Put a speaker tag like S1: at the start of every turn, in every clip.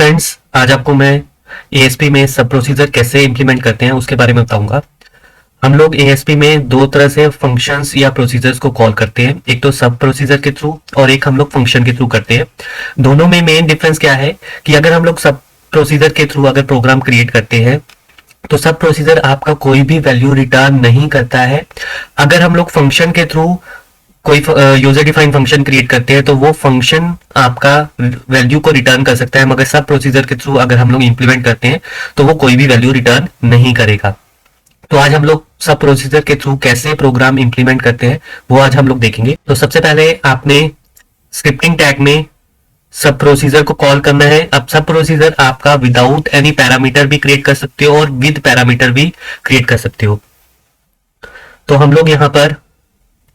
S1: Friends, आज आपको मैं एएसपी में सब प्रोसीजर कैसे इंप्लीमेंट करते हैं उसके बारे में बताऊंगा। हम लोग एएसपी में दो तरह से फंक्शंस या प्रोसीजर्स को कॉल करते हैं, एक तो सब प्रोसीजर के थ्रू और एक हम लोग फंक्शन के थ्रू करते हैं। दोनों में मेन डिफरेंस क्या है कि अगर हम लोग सब प्रोसीजर के थ्रू अगर प्रोग्राम क्रिएट करते हैं तो सब प्रोसीजर आपका कोई भी वैल्यू रिटर्न नहीं करता है। अगर हम लोग फंक्शन के थ्रू कोई यूजर डिफाइंड फंक्शन क्रिएट करते हैं तो वो फंक्शन आपका वैल्यू को रिटर्न कर सकता है, मगर सब प्रोसीजर के थ्रू अगर हम लोग इंप्लीमेंट करते हैं तो वो कोई भी वैल्यू रिटर्न नहीं करेगा। तो आज हम लोग सब प्रोसीजर के थ्रू कैसे प्रोग्राम इंप्लीमेंट करते हैं वो आज हम लोग देखेंगे। तो सबसे पहले आपने स्क्रिप्टिंग टैग में सब प्रोसीजर को कॉल करना है। अब सब प्रोसीजर आपका विदाउट एनी पैरामीटर भी क्रिएट कर सकते हो और विद पैरामीटर भी क्रिएट कर सकते हो। तो हम लोग यहाँ पर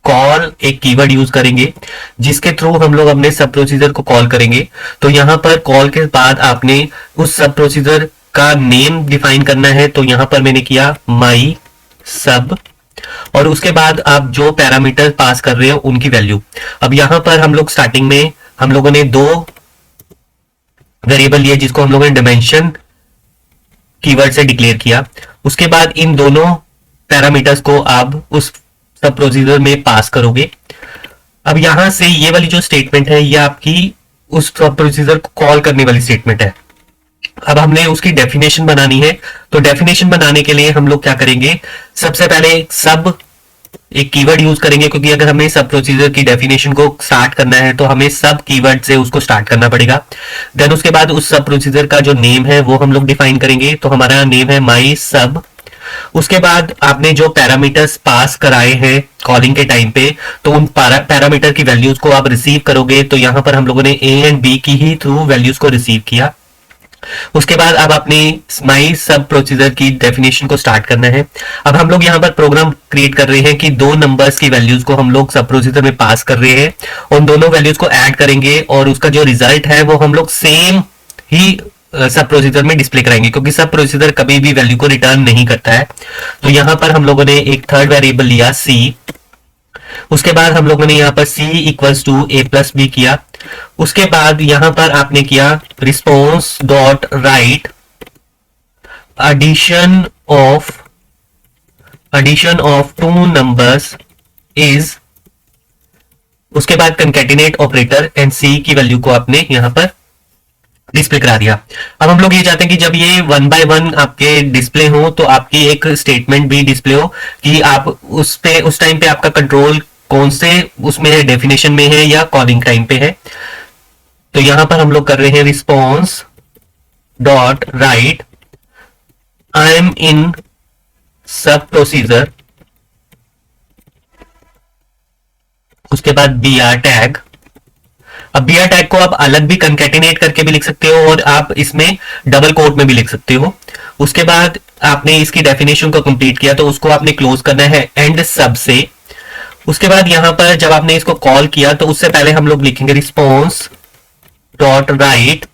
S1: कॉल एक कीवर्ड यूज करेंगे जिसके थ्रू हम लोग अपने सब प्रोसीजर को कॉल करेंगे। तो यहां पर कॉल के बाद आपने उस सब प्रोसीजर का नेम डिफाइन करना है। तो यहां पर मैंने किया माई सब और उसके बाद आप जो पैरामीटर पास कर रहे हो उनकी वैल्यू। अब यहां पर हम लोग स्टार्टिंग में हम लोगों ने दो वेरिएबल लिए जिसको हम लोगों ने डिमेंशन कीवर्ड से डिक्लेयर किया। उसके बाद इन दोनों पैरामीटर्स को आप उस सब प्रोसीजर में पास करोगे। अब यहां से ये वाली जो स्टेटमेंट है ये आपकी उस सब प्रोसीजर को कॉल करने वाली स्टेटमेंट है। अब हमने उसकी डेफिनेशन बनानी है। तो डेफिनेशन बनाने के लिए हम लोग क्या करेंगे, सबसे पहले सब एक कीवर्ड यूज करेंगे, क्योंकि अगर हमें सब प्रोसीजर की डेफिनेशन को स्टार्ट करना है तो हमें सब कीवर्ड से उसको स्टार्ट करना पड़ेगा। देन उसके बाद उस सब प्रोसीजर का जो नेम है वो हम लोग डिफाइन करेंगे। तो हमारा नेम है माई सब। उसके बाद आपने जो पैरामीटर्स पास कराए हैं कॉलिंग के टाइम पे तो उन पैरामीटर की वैल्यूज को आप रिसीव करोगे। तो यहां पर हम लोगों ने ए एंड बी की ही थ्रू वैल्यूज को रिसीव किया। उसके बाद अब अपनी माई सब प्रोसीजर की डेफिनेशन को स्टार्ट करना है। अब हम लोग यहां पर प्रोग्राम क्रिएट कर रहे हैं कि दो नंबर्स की वैल्यूज को हम लोग सब प्रोसीजर में पास कर रहे हैं, उन दोनों वैल्यूज को ऐड करेंगे और उसका जो रिजल्ट है वो हम लोग सेम ही सब प्रोसीजर में डिस्प्ले कराएंगे, क्योंकि सब प्रोसीजर कभी भी वैल्यू को रिटर्न नहीं करता है। तो यहां पर हम लोगों ने एक थर्ड वेरिएबल लिया सी। उसके बाद हम लोगों ने यहां पर C equals to A plus B किया। उसके बाद यहां पर आपने किया response dot write addition of two numbers is. उसके बाद कंकैटिनेट ऑपरेटर एंड सी की वैल्यू को आपने यहां पर डिस्प्ले करा दिया। अब हम लोग ये चाहते हैं कि जब ये 1 by 1 आपके डिस्प्ले हो तो आपकी एक स्टेटमेंट भी डिस्प्ले हो कि आप उस टाइम पे आपका कंट्रोल कौन से उसमें है, डेफिनेशन में है या कॉलिंग टाइम पे है। तो यहां पर हम लोग कर रहे हैं response dot write I am in sub procedure. उसके बाद बी आर टैग। अब बीआर टैग को आप अलग भी कंकैटिनेट करके भी लिख सकते हो और आप इसमें डबल कोट में भी लिख सकते हो। उसके बाद आपने इसकी डेफिनेशन को कंप्लीट किया तो उसको आपने क्लोज करना है एंड सब से। उसके बाद यहां पर जब आपने इसको कॉल किया तो उससे पहले हम लोग लिखेंगे response dot write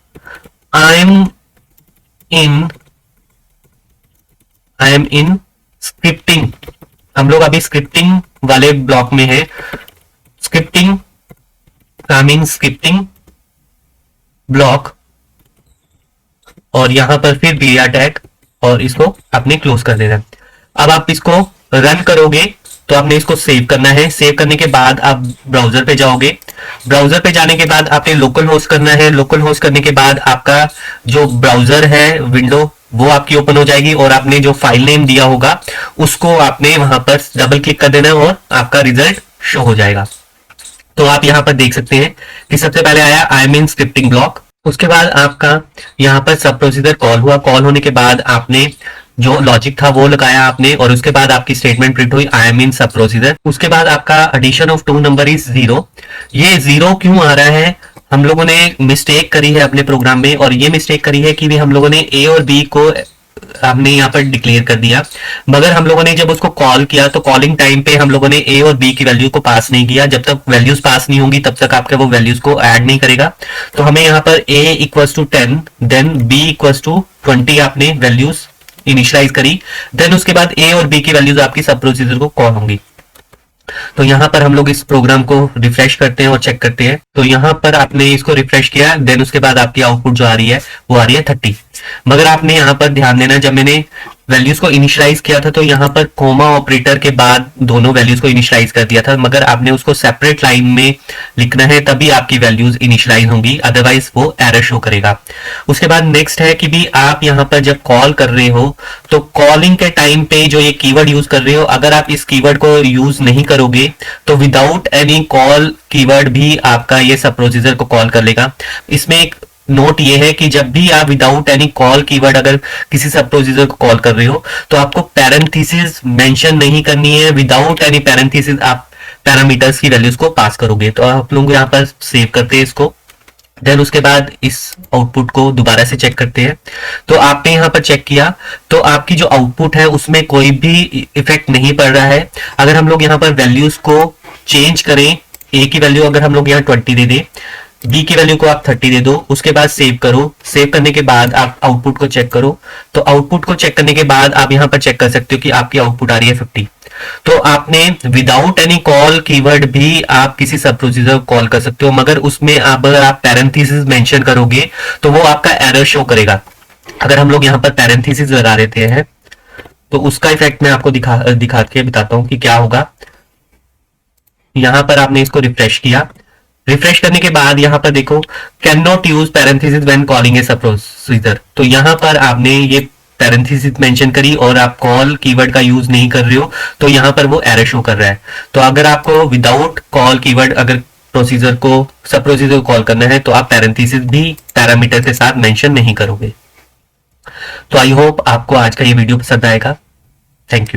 S1: I am in scripting. हम लोग अभी स्क्रिप्टिंग वाले ब्लॉक में है। स्क्रिप्टिंग स्क्रिप्टिंग ब्लॉक और यहां पर फिर बीआर टैग और इसको आपने क्लोज कर देना। अब आप इसको रन करोगे तो आपने इसको सेव करना है। सेव करने के बाद आप ब्राउजर पे जाओगे। ब्राउजर पे जाने के बाद आपने लोकल होस्ट करना है। लोकल होस्ट करने के बाद आपका जो ब्राउजर है विंडो वो आपकी ओपन हो जाएगी और आपने जो फाइल नेम दिया होगा उसको आपने वहां पर डबल क्लिक कर देना और आपका रिजल्ट शो हो जाएगा। तो आप यहां पर देख सकते हैं कि सबसे पहले आया आई एम इन स्क्रिप्टिंग ब्लॉक। उसके बाद आपका यहां पर सब प्रोसीजर कॉल हुआ। कॉल होने के बाद आपने जो लॉजिक था वो लगाया आपने और उसके बाद आपकी स्टेटमेंट प्रिंट हुई आई एम इन सब प्रोसीजर। उसके बाद आपका addition of two number is 0। ये 0 क्यों आ रहा है, हम लोगों ने मिस्टेक करी है अपने प्रोग्राम में और ये मिस्टेक करी है कि भी हम लोगों ने ए और बी को हमने यहाँ पर डिक्लेयर कर दिया, मगर हम लोगों ने जब उसको कॉल किया तो कॉलिंग टाइम पे हम लोगों ने ए और बी की वैल्यू को पास नहीं किया। जब तक वैल्यूज पास नहीं होंगी तब तक आपके वो वैल्यूज को ऐड नहीं करेगा। तो हमें यहाँ पर a equals to 10 then b equals to 20 आपने वैल्यूज इनिशियलाइज करी। देन उसके बाद a और b की वैल्यूज आपकी सब प्रोसीजर को कॉल होंगी। तो यहाँ पर हम लोग इस प्रोग्राम को रिफ्रेश करते हैं और चेक करते हैं। तो यहाँ पर आपने इसको रिफ्रेश किया, देन उसके बाद आपकी आउटपुट जो आ रही है वो आ रही है 30। मगर आपने यहाँ पर ध्यान देना, जब मैंने वैल्यूज को इनिशियलाइज किया था तो यहाँ पर कोमा ऑपरेटर के बाद दोनों वैल्यूज को इनिशियलाइज कर दिया था, मगर आपने उसको सेपरेट लाइन में लिखना है, तभी आपकी वैल्यूज इनिशियलाइज होंगी, अदरवाइज वो एरर शो करेगा। उसके बाद नेक्स्ट है कि भी आप यहाँ पर जब कॉल कर रहे हो तो कॉलिंग के टाइम पे जो ये कीवर्ड यूज कर रहे हो, अगर आप इस कीवर्ड को यूज नहीं करोगे तो विदाउट एनी कॉल कीवर्ड भी आपका ये सब प्रोसीजर को कॉल कर लेगा। इसमें एक नोट ये है कि जब भी आप विदाउट एनी कॉल कीवर्ड अगर किसी सब प्रोसीजर को कॉल कर रहे हो तो आपको पैरेंथेसिस मेंशन नहीं करनी है। विदाउट एनी पैरेंथेसिस आप पैरामीटर्स की वैल्यूज को पास करोगे। तो आप लोग यहाँ पर सेव करते हैं इसको, देन उसके बाद इस आउटपुट को दोबारा से चेक करते हैं। तो आपने यहाँ पर चेक किया तो आपकी जो आउटपुट है उसमें कोई भी इफेक्ट नहीं पड़ रहा है। अगर हम लोग यहाँ पर वैल्यूज को चेंज करें, ए की वैल्यू अगर हम लोग यहाँ 20 दे दें, बी की वैल्यू को आप 30 दे दो, उसके बाद सेव करो। सेव करने के बाद आप आउटपुट को चेक करो। तो आउटपुट को चेक करने के बाद आप यहाँ पर चेक कर सकते हो कि आपकी आउटपुट आ रही है 50। तो आपने विदाउट एनी कॉल कीवर्ड भी आप किसी सब प्रोसीजर को कॉल कर सकते हो, मगर उसमें अगर आप पैरेंथेसिस मेंशन करोगे तो वो आपका एरर शो करेगा। अगर हम लोग यहाँ पर पैरेंथेसिस लगा देते हैं तो उसका इफेक्ट मैं आपको दिखा के बताता हूँ कि क्या होगा। यहाँ पर आपने इसको रिफ्रेश किया, रिफ्रेश करने के बाद यहाँ पर देखो can not use parenthesis when calling a sub procedure. तो यहाँ पर आपने ये पैरेंथेसिस मेंशन करी और आप कॉल कीवर्ड का यूज नहीं कर रहे हो, तो यहाँ पर वो एरर शो कर रहा है। तो अगर आपको विदाउट कॉल कीवर्ड अगर प्रोसीजर को सब प्रोसीजर को कॉल करना है तो आप पैरेंथेसिस भी पैरामीटर के साथ मेंशन नहीं करोगे। तो आई होप आपको आज का ये वीडियो पसंद आएगा। Thank you.